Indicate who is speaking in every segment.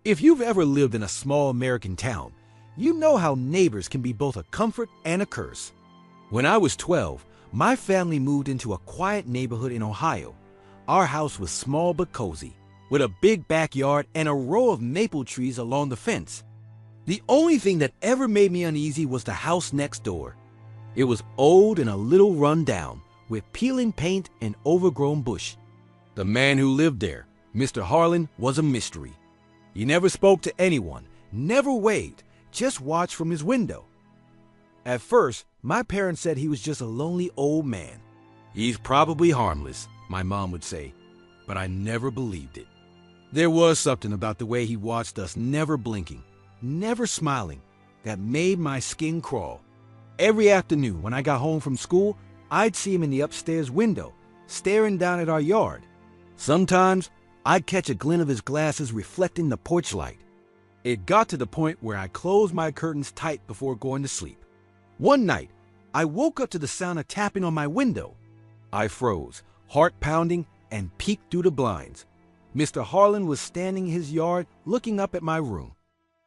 Speaker 1: If you've ever lived in a small American town, you know how neighbors can be both a comfort and a curse. When I was 12, my family moved into a quiet neighborhood in Ohio. Our house was small but cozy, with a big backyard and a row of maple trees along the fence. The only thing that ever made me uneasy was the house next door. It was old and a little run down, with peeling paint and overgrown bush. The man who lived there, Mr. Harlan, was a mystery. He never spoke to anyone, never waved, just watched from his window. At first, my parents said he was just a lonely old man. "He's probably harmless," my mom would say, but I never believed it. There was something about the way he watched us, never blinking, never smiling, that made my skin crawl. Every afternoon when I got home from school, I'd see him in the upstairs window, staring down at our yard. Sometimes, I'd catch a glint of his glasses reflecting the porch light. It got to the point where I closed my curtains tight before going to sleep. One night, I woke up to the sound of tapping on my window. I froze, heart pounding, and peeked through the blinds. Mr. Harlan was standing in his yard looking up at my room.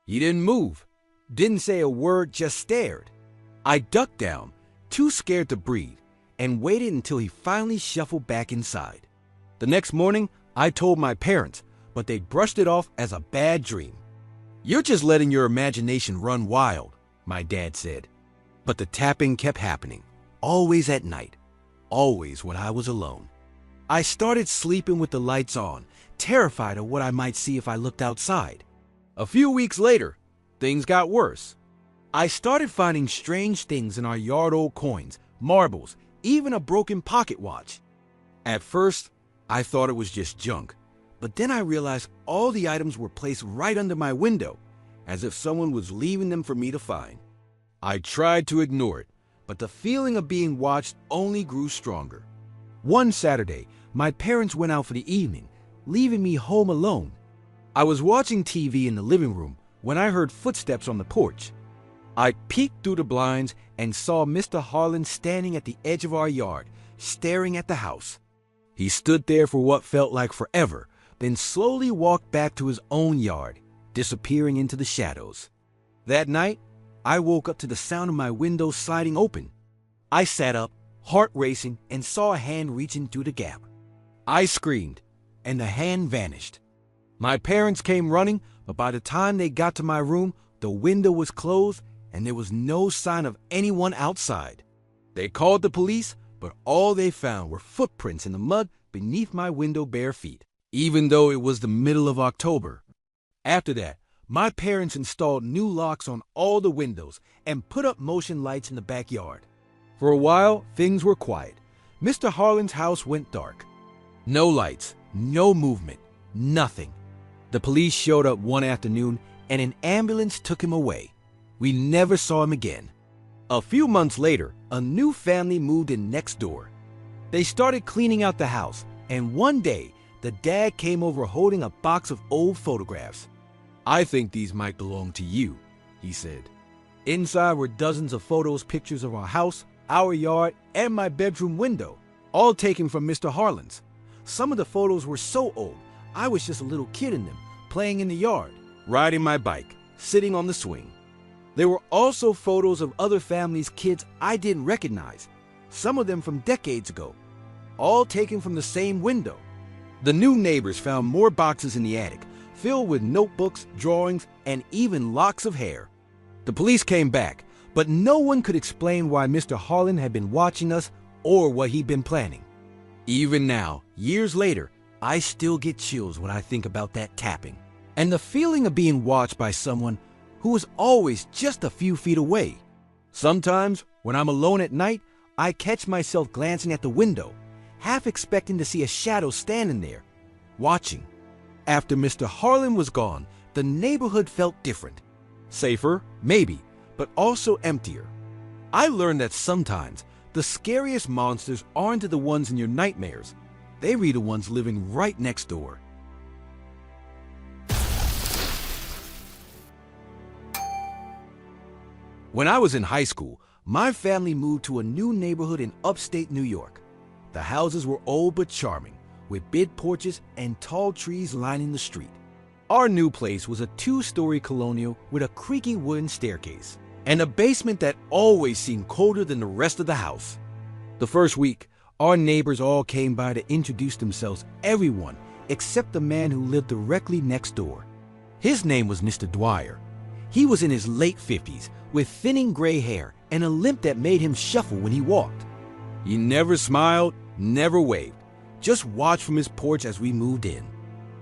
Speaker 1: He didn't move, didn't say a word, just stared. I ducked down, too scared to breathe, and waited until he finally shuffled back inside. The next morning, I told my parents, but they brushed it off as a bad dream. "You're just letting your imagination run wild," my dad said. But the tapping kept happening, always at night, always when I was alone. I started sleeping with the lights on, terrified of what I might see if I looked outside. A few weeks later, things got worse. I started finding strange things in our yard: old coins, marbles, even a broken pocket watch. At first, I thought it was just junk, but then I realized all the items were placed right under my window, as if someone was leaving them for me to find. I tried to ignore it, but the feeling of being watched only grew stronger. One Saturday, my parents went out for the evening, leaving me home alone. I was watching TV in the living room when I heard footsteps on the porch. I peeked through the blinds and saw Mr. Harlan standing at the edge of our yard, staring at the house. He stood there for what felt like forever, then slowly walked back to his own yard, disappearing into the shadows. That night, I woke up to the sound of my window sliding open. I sat up, heart racing, and saw a hand reaching through the gap. I screamed, and the hand vanished. My parents came running, but by the time they got to my room, the window was closed and there was no sign of anyone outside. They called the police, but all they found were footprints in the mud beneath my window bare feet, even though it was the middle of October. After that, my parents installed new locks on all the windows and put up motion lights in the backyard. For a while, things were quiet. Mr. Harlan's house went dark. No lights, no movement, nothing. The police showed up one afternoon and an ambulance took him away. We never saw him again. A few months later, a new family moved in next door. They started cleaning out the house, and one day, the dad came over holding a box of old photographs. "I think these might belong to you," he said. Inside were dozens of photos, pictures of our house, our yard, and my bedroom window, all taken from Mr. Harlan's. Some of the photos were so old, I was just a little kid in them, playing in the yard, riding my bike, sitting on the swing. There were also photos of other families' kids I didn't recognize, some of them from decades ago, all taken from the same window. The new neighbors found more boxes in the attic, filled with notebooks, drawings, and even locks of hair. The police came back, but no one could explain why Mr. Harlan had been watching us or what he'd been planning. Even now, years later, I still get chills when I think about that tapping, and the feeling of being watched by someone who was always just a few feet away. Sometimes, when I'm alone at night, I catch myself glancing at the window, half expecting to see a shadow standing there, watching. After Mr. Harlan was gone, the neighborhood felt different. Safer, maybe, but also emptier. I learned that sometimes the scariest monsters aren't the ones in your nightmares. They be the ones living right next door. When I was in high school, my family moved to a new neighborhood in upstate New York. The houses were old but charming, with big porches and tall trees lining the street. Our new place was a 2-story colonial with a creaky wooden staircase and a basement that always seemed colder than the rest of the house. The first week, our neighbors all came by to introduce themselves, everyone except the man who lived directly next door. His name was Mr. Dwyer. He was in his late 50s with thinning gray hair and a limp that made him shuffle when he walked. He never smiled, never waved, just watched from his porch as we moved in.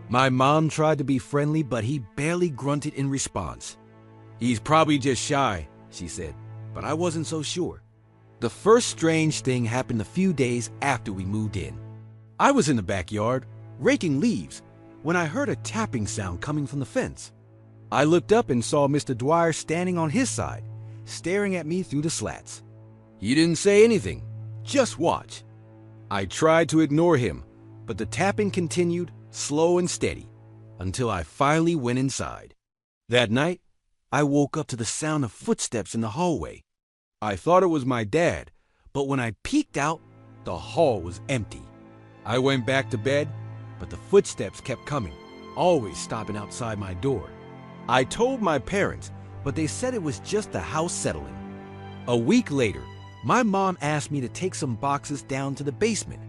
Speaker 1: My mom tried to be friendly, but he barely grunted in response. "He's probably just shy," she said, but I wasn't so sure. The first strange thing happened a few days after we moved in. I was in the backyard, raking leaves, when I heard a tapping sound coming from the fence. I looked up and saw Mr. Dwyer standing on his side, staring at me through the slats. He didn't say anything, just watch. I tried to ignore him, but the tapping continued, slow and steady, until I finally went inside. That night, I woke up to the sound of footsteps in the hallway. I thought it was my dad, but when I peeked out, the hall was empty. I went back to bed, but the footsteps kept coming, always stopping outside my door. I told my parents, but they said it was just the house settling. A week later, my mom asked me to take some boxes down to the basement.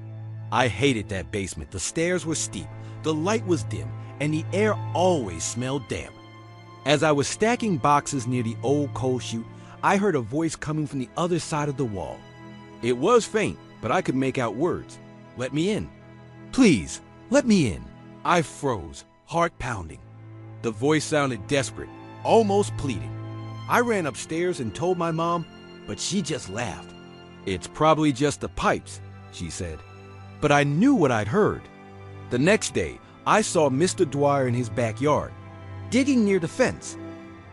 Speaker 1: I hated that basement. The stairs were steep, the light was dim, and the air always smelled damp. As I was stacking boxes near the old coal chute, I heard a voice coming from the other side of the wall. It was faint, but I could make out words. "Let me in. Please, let me in." I froze, heart pounding. The voice sounded desperate, almost pleading. I ran upstairs and told my mom, but she just laughed. "It's probably just the pipes," she said. But I knew what I'd heard. The next day, I saw Mr. Dwyer in his backyard, digging near the fence.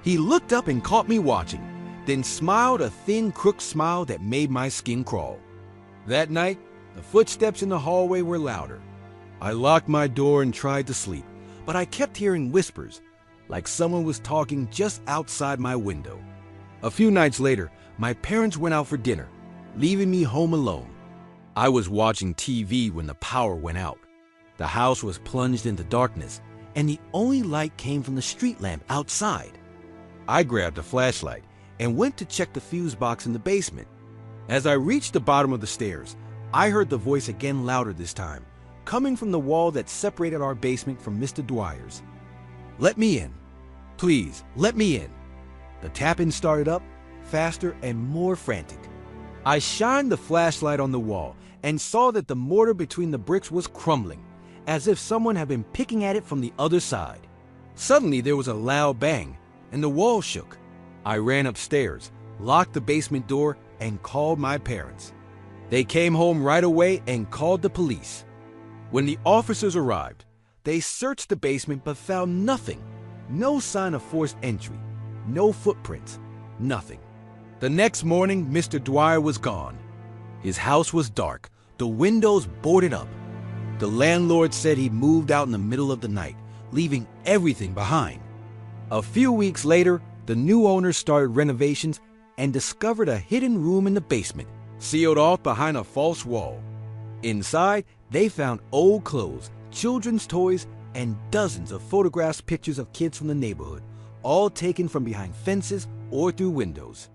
Speaker 1: He looked up and caught me watching, then smiled a thin, crooked smile that made my skin crawl. That night, the footsteps in the hallway were louder. I locked my door and tried to sleep, but I kept hearing whispers, like someone was talking just outside my window. A few nights later, my parents went out for dinner, leaving me home alone. I was watching TV when the power went out. The house was plunged into darkness, and the only light came from the street lamp outside. I grabbed a flashlight and went to check the fuse box in the basement. As I reached the bottom of the stairs, I heard the voice again, louder this time, coming from the wall that separated our basement from Mr. Dwyer's. "Let me in. Please, let me in." The tapping started up, faster and more frantic. I shined the flashlight on the wall and saw that the mortar between the bricks was crumbling, as if someone had been picking at it from the other side. Suddenly there was a loud bang, and the wall shook. I ran upstairs, locked the basement door, and called my parents. They came home right away and called the police. When the officers arrived, they searched the basement but found nothing. No sign of forced entry, no footprints, nothing. The next morning, Mr. Dwyer was gone. His house was dark, the windows boarded up. The landlord said he moved out in the middle of the night, leaving everything behind. A few weeks later, the new owners started renovations and discovered a hidden room in the basement, sealed off behind a false wall. Inside, they found old clothes, children's toys, and dozens of photographs, pictures of kids from the neighborhood, all taken from behind fences or through windows.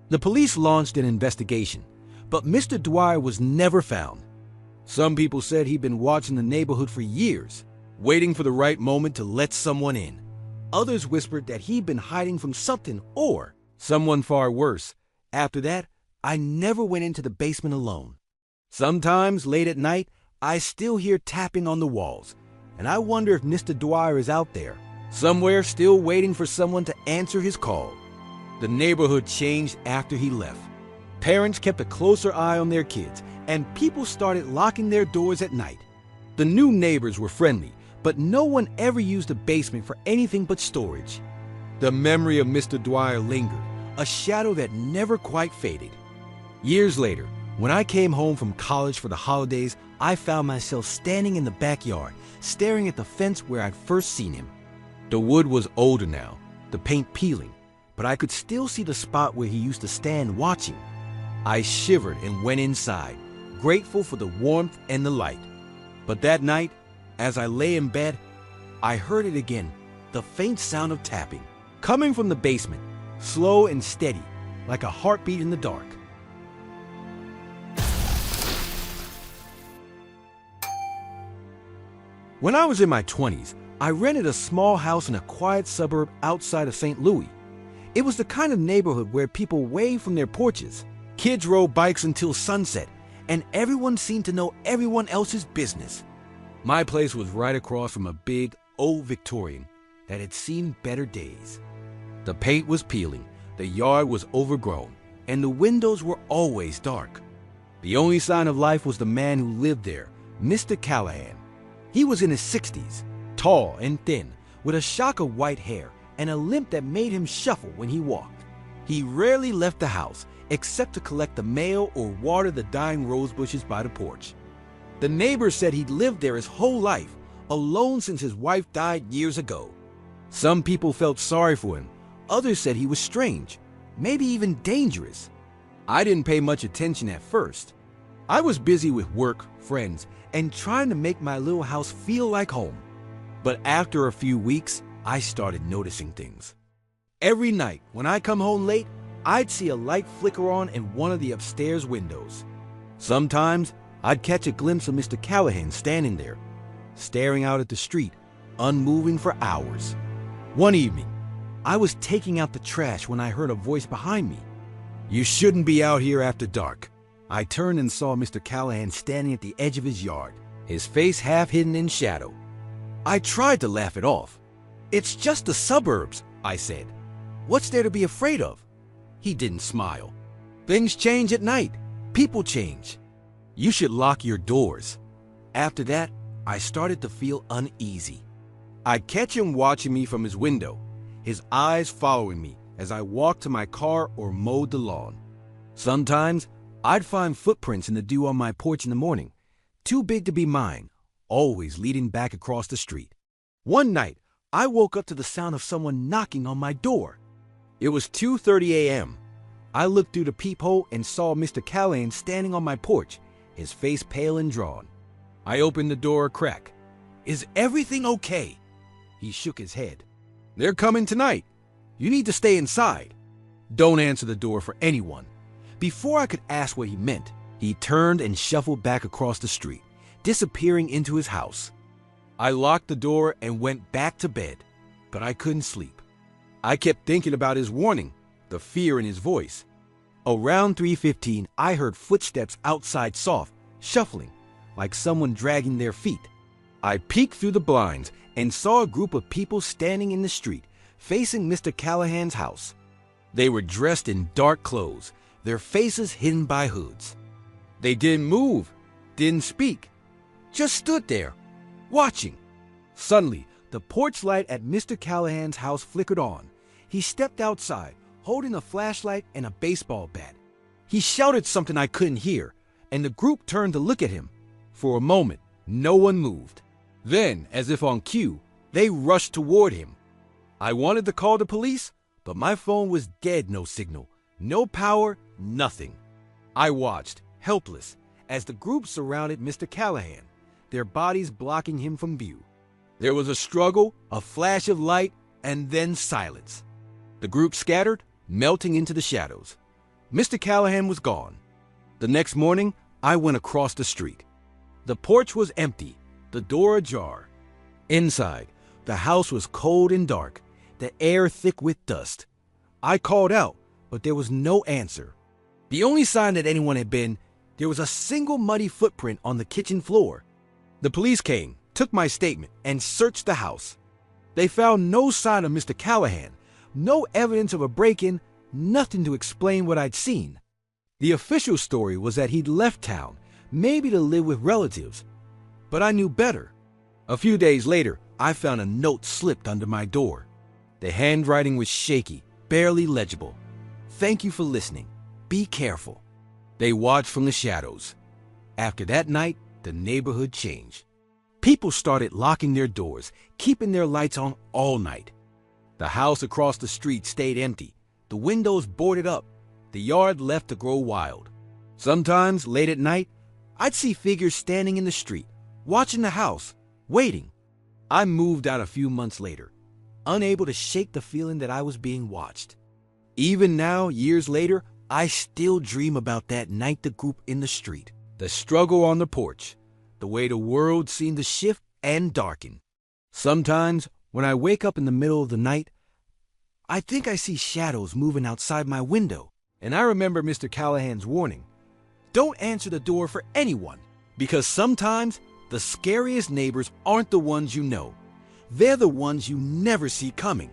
Speaker 1: The police launched an investigation, but Mr. Dwyer was never found. Some people said he'd been watching the neighborhood for years, waiting for the right moment to let someone in. Others whispered that he'd been hiding from something or someone far worse. After that, I never went into the basement alone. Sometimes, late at night, I still hear tapping on the walls, and I wonder if Mr. Dwyer is out there, somewhere still waiting for someone to answer his call. The neighborhood changed after he left. Parents kept a closer eye on their kids, and people started locking their doors at night. The new neighbors were friendly, but no one ever used the basement for anything but storage. The memory of Mr. Dwyer lingered, a shadow that never quite faded. Years later, when I came home from college for the holidays, I found myself standing in the backyard, staring at the fence where I'd first seen him. The wood was older now, the paint peeling, but I could still see the spot where he used to stand watching. I shivered and went inside, grateful for the warmth and the light. But that night, as I lay in bed, I heard it again, the faint sound of tapping, coming from the basement, slow and steady, like a heartbeat in the dark. When I was in my 20s, I rented a small house in a quiet suburb outside of St. Louis. It was the kind of neighborhood where people waved from their porches, kids rode bikes until sunset, and everyone seemed to know everyone else's business. My place was right across from a big, old Victorian that had seen better days. The paint was peeling, the yard was overgrown, and the windows were always dark. The only sign of life was the man who lived there, Mr. Callahan. He was in his 60s, tall and thin, with a shock of white hair and a limp that made him shuffle when he walked. He rarely left the house except to collect the mail or water the dying rose bushes by the porch. The neighbors said he'd lived there his whole life, alone since his wife died years ago. Some people felt sorry for him. Others said he was strange, maybe even dangerous. I didn't pay much attention at first. I was busy with work, friends, and trying to make my little house feel like home. But after a few weeks, I started noticing things. Every night, when I come home late, I'd see a light flicker on in one of the upstairs windows. Sometimes, I'd catch a glimpse of Mr. Callahan standing there, staring out at the street, unmoving for hours. One evening, I was taking out the trash when I heard a voice behind me. "You shouldn't be out here after dark." I turned and saw Mr. Callahan standing at the edge of his yard, his face half hidden in shadow. I tried to laugh it off. "It's just the suburbs," I said. "What's there to be afraid of?" He didn't smile. "Things change at night. People change. You should lock your doors." After that, I started to feel uneasy. I'd catch him watching me from his window, his eyes following me as I walked to my car or mowed the lawn. Sometimes, I'd find footprints in the dew on my porch in the morning, too big to be mine, always leading back across the street. One night, I woke up to the sound of someone knocking on my door. It was 2:30 a.m. I looked through the peephole and saw Mr. Callahan standing on my porch, his face pale and drawn. I opened the door a crack. "Is everything okay?" He shook his head. "They're coming tonight. You need to stay inside." "Don't answer the door for anyone." Before I could ask what he meant, he turned and shuffled back across the street, disappearing into his house. I locked the door and went back to bed, but I couldn't sleep. I kept thinking about his warning, the fear in his voice. Around 3:15, I heard footsteps outside, soft, shuffling, like someone dragging their feet. I peeked through the blinds and saw a group of people standing in the street, facing Mr. Callahan's house. They were dressed in dark clothes, their faces hidden by hoods. They didn't move, didn't speak, just stood there, watching. Suddenly, the porch light at Mr. Callahan's house flickered on. He stepped outside, holding a flashlight and a baseball bat. He shouted something I couldn't hear, and the group turned to look at him. For a moment, no one moved. Then, as if on cue, they rushed toward him. I wanted to call the police, but my phone was dead, no signal, no power, nothing. I watched, helpless, as the group surrounded Mr. Callahan, their bodies blocking him from view. There was a struggle, a flash of light, and then silence. The group scattered, melting into the shadows. Mr. Callahan was gone. The next morning, I went across the street. The porch was empty, the door ajar. Inside, the house was cold and dark, the air thick with dust. I called out, but there was no answer. The only sign that anyone had been, there was a single muddy footprint on the kitchen floor. The police came, took my statement, and searched the house. They found no sign of Mr. Callahan, no evidence of a break-in, nothing to explain what I'd seen. The official story was that he'd left town, maybe to live with relatives. But I knew better. A few days later, I found a note slipped under my door. The handwriting was shaky, barely legible. "Thank you for listening. Be careful." They watched from the shadows. After that night, the neighborhood changed. People started locking their doors, keeping their lights on all night. The house across the street stayed empty, the windows boarded up, the yard left to grow wild. Sometimes, late at night, I'd see figures standing in the street, watching the house, waiting. I moved out a few months later. unable to shake the feeling that I was being watched. Even now, years later, I still dream about that night the group in the street, the struggle on the porch, the way the world seemed to shift and darken. Sometimes, when I wake up in the middle of the night, I think I see shadows moving outside my window. And I remember Mr. Callahan's warning, don't answer the door for anyone, because sometimes the scariest neighbors aren't the ones you know. They're the ones you never see coming.